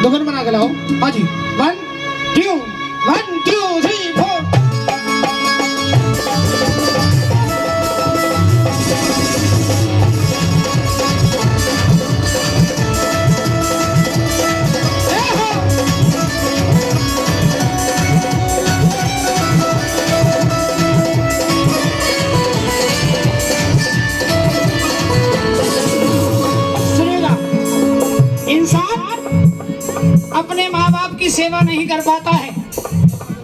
दोगन बना के लाओ। हाँ जी, 1 2 1 2 3 4। अपने माँ बाप की सेवा नहीं कर पाता है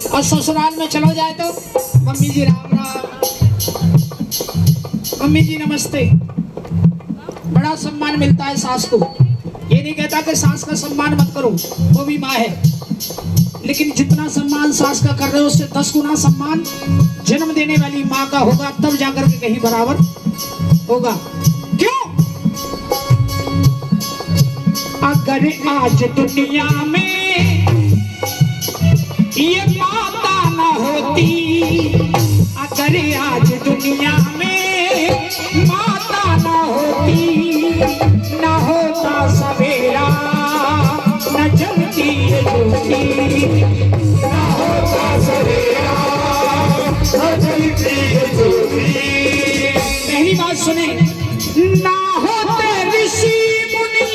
और ससुराल में चलो जाए तो मम्मी जी राम राम, मम्मी जी नमस्ते। बड़ा सम्मान मिलता है सास को। ये नहीं कहता कि सास का सम्मान मत करो, वो भी माँ है, लेकिन जितना सम्मान सास का कर रहे हो उससे 10 गुना सम्मान जन्म देने वाली माँ का होगा, तब जाकर के कहीं बराबर होगा। क्यों? अगर आज दुनिया में ये माता न होती, अगर आज दुनिया में माता न होती, न होता सवेरा न जलती ये ज्योति, न होता सवेरा न जलती ये ज्योति। पहली बात सुने, ना होते ऋषि मुनि,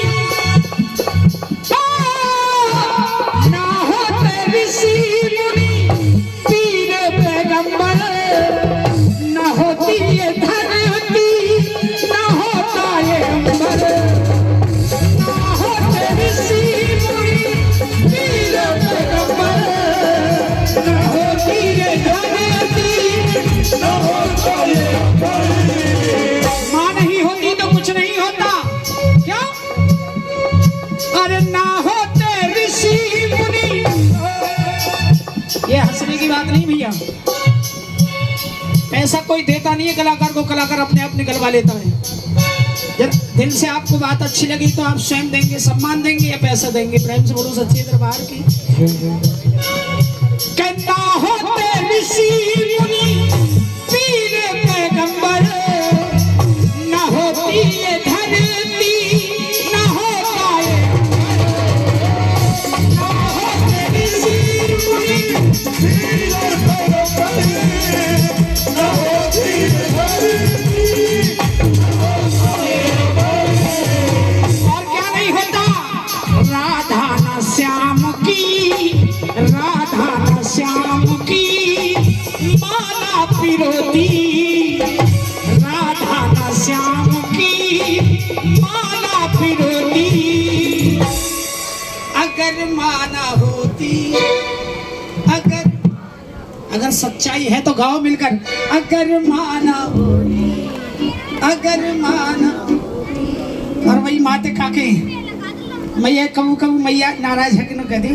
ना होते ऋषि मुनि पीर पैगंबर, ना होती ये धरती, ना होता ये अंबर, ना होते ऋषि मुनि पीर पैगंबर, ना होती ये धरती, ना होता ये अंबर। माँ नहीं होती तो कुछ नहीं होता। क्या? अरे ना होते ऋषि मुनि। ये हंसने की बात नहीं भैया, पैसा कोई देता नहीं है कलाकार को, कलाकार अपने आप निकलवा लेता है। जब दिल से आपको बात अच्छी लगी तो आप स्वयं देंगे, सम्मान देंगे या पैसा देंगे? प्रेम से बोलो सच्चे दरबार की। कहना होते ऋषि मुनि पीर पैगंबर, ना होती ये धरती, ना होता ये, ना होते ऋषि मुनि पीर पैगंबर, ना होती ये धरती, ना होता ये अंबर। और क्या नहीं होता? राधा न श्याम की, राधा न श्याम की माला पिरोती, राधा न श्याम की माला पिरोती, अगर माना होती, अगर सच्चाई है तो गाओ मिलकर, अगर माना होती, अगर माना। और वही माते काके मैया कबू कबू मैया नाराज है कि न कह दी,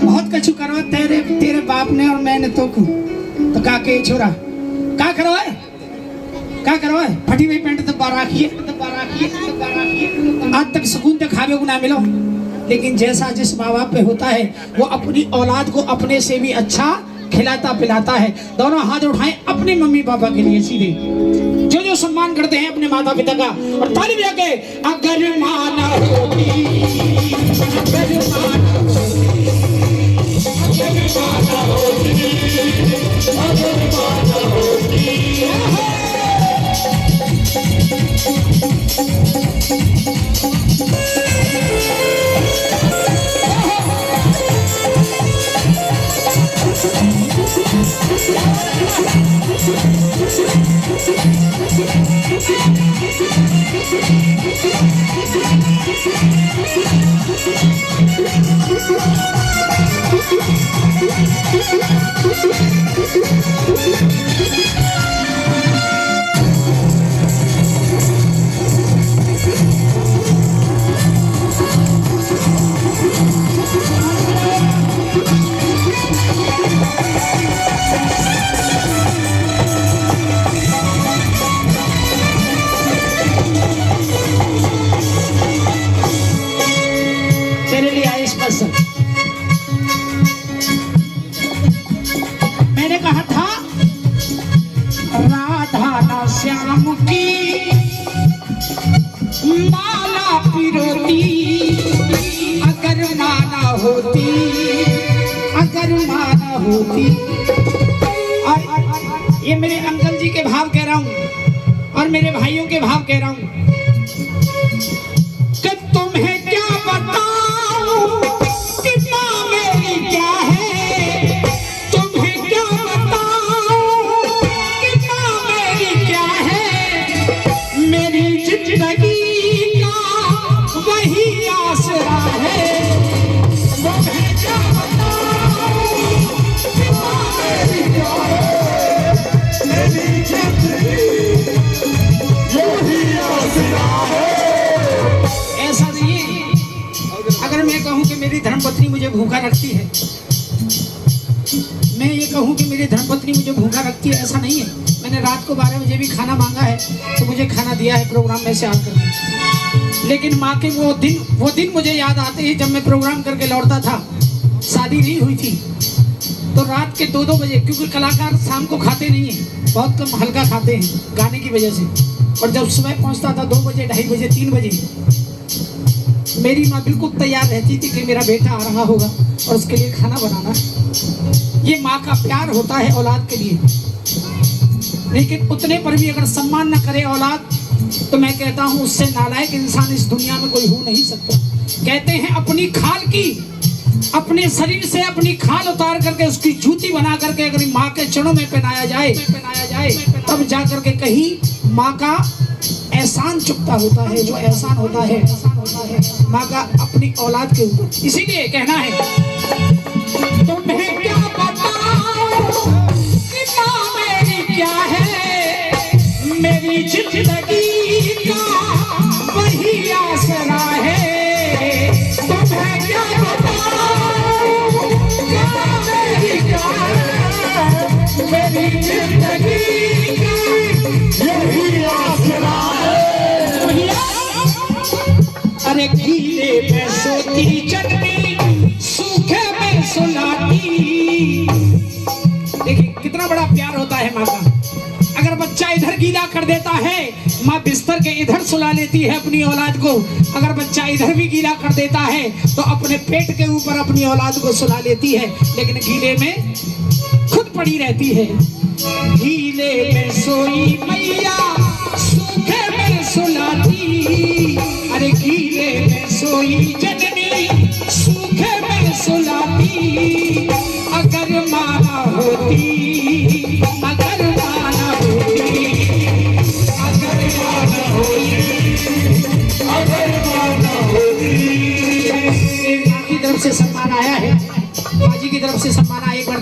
बहुत कछु करवा तेरे बाप ने और मैंने तो काके छोरा का करवाए, का करवाए? फटी हुई पेंट दबा रखिए, आज तक सुकून तक खावे को ना मिलो। लेकिन जैसा जिस माँ बाप पे होता है वो अपनी औलाद को अपने से भी अच्छा खिलाता पिलाता है। दोनों हाथ उठाएं अपने मम्मी पापा के लिए सीधे, जो जो सम्मान करते हैं अपने माता पिता का, और ताली बजा के अगर माना होती, अगर माना होती, अगर माना होती, अगर माना होती। मैंने कहा था होती, अगर माँ न होती। और ये मेरे अंकल जी के भाव कह रहा हूँ और मेरे भाइयों के भाव कह रहा हूँ कि तुम्हें क्या बताऊं कि माँ मेरी क्या है, तुम्हें क्या बताऊं कि माँ मेरी क्या है। मेरी जिंदगी का वही आसरा है। तुम्हें क्या बताऊं कि माँ मेरी क्या है, मेरी जिंदगी यही आसरा है। ऐसा नहीं है। अगर मैं कहूं कि मेरी धर्मपत्नी मुझे भूखा रखती है, मैं ये कहूं कि मेरी धर्मपत्नी मुझे भूखा रखती है, ऐसा नहीं है। मैंने रात को 12 बजे भी खाना मांगा है तो मुझे खाना दिया है प्रोग्राम में से आकर। लेकिन माँ के वो दिन मुझे याद आते हैं जब मैं प्रोग्राम करके लौटता था। शादी नहीं हुई थी तो रात के 2-2 बजे, क्योंकि कलाकार शाम को खाते नहीं है, बहुत कम हल्का खाते हैं गाने की वजह से। और जब सुबह पहुंचता था 2 बजे, 2:30 बजे, 3 बजे, मेरी माँ बिल्कुल तैयार रहती थी कि मेरा बेटा आ रहा होगा और उसके लिए खाना बनाना। ये माँ का प्यार होता है औलाद के लिए। लेकिन उतने पर भी अगर सम्मान न करे औलाद तो मैं कहता हूँ उससे नालायक इंसान इस दुनिया में कोई हो नहीं सकता। कहते हैं अपनी खाल की, अपने शरीर से अपनी खाल उतार करके उसकी जूती बना करके अगर माँ के चरणों में पहनाया जाए तब जा करके कहीं माँ का एहसान चुकता होता है, जो एहसान होता है माँ का अपनी औलाद के ऊपर। इसीलिए कहना है तुम्हें क्या बताऊं कि माँ मेरी क्या है, मेरी जिंदगी का वही आसरा है। तुम्हें क्या बताऊं कि माँ मेरी क्या है, मेरी जिंदगी का यही आसरा है। अरे गीले में सोती चटनी, सूखे में सुलाती। देखिए कितना बड़ा प्यार होता है माँ का। अगर बच्चा इधर गीला कर देता है, माँ बिस्तर के इधर सुला लेती है अपनी औलाद को। अगर बच्चा इधर भी गीला कर देता है तो अपने पेट के ऊपर अपनी औलाद को सुला लेती है, लेकिन गीले में खुद पड़ी रहती है। गीले में सोई मैया, सूखे में सुलाती। अरे गीले में सोई जननी, सूखे में सुलाती। अगर माँ न होती, अगर माँ न होती, अगर माँ न होती, अगर माँ न होती। माँ की तरफ से सम्मान आया है, माँ जी की तरफ से सम्मान आया। एक बार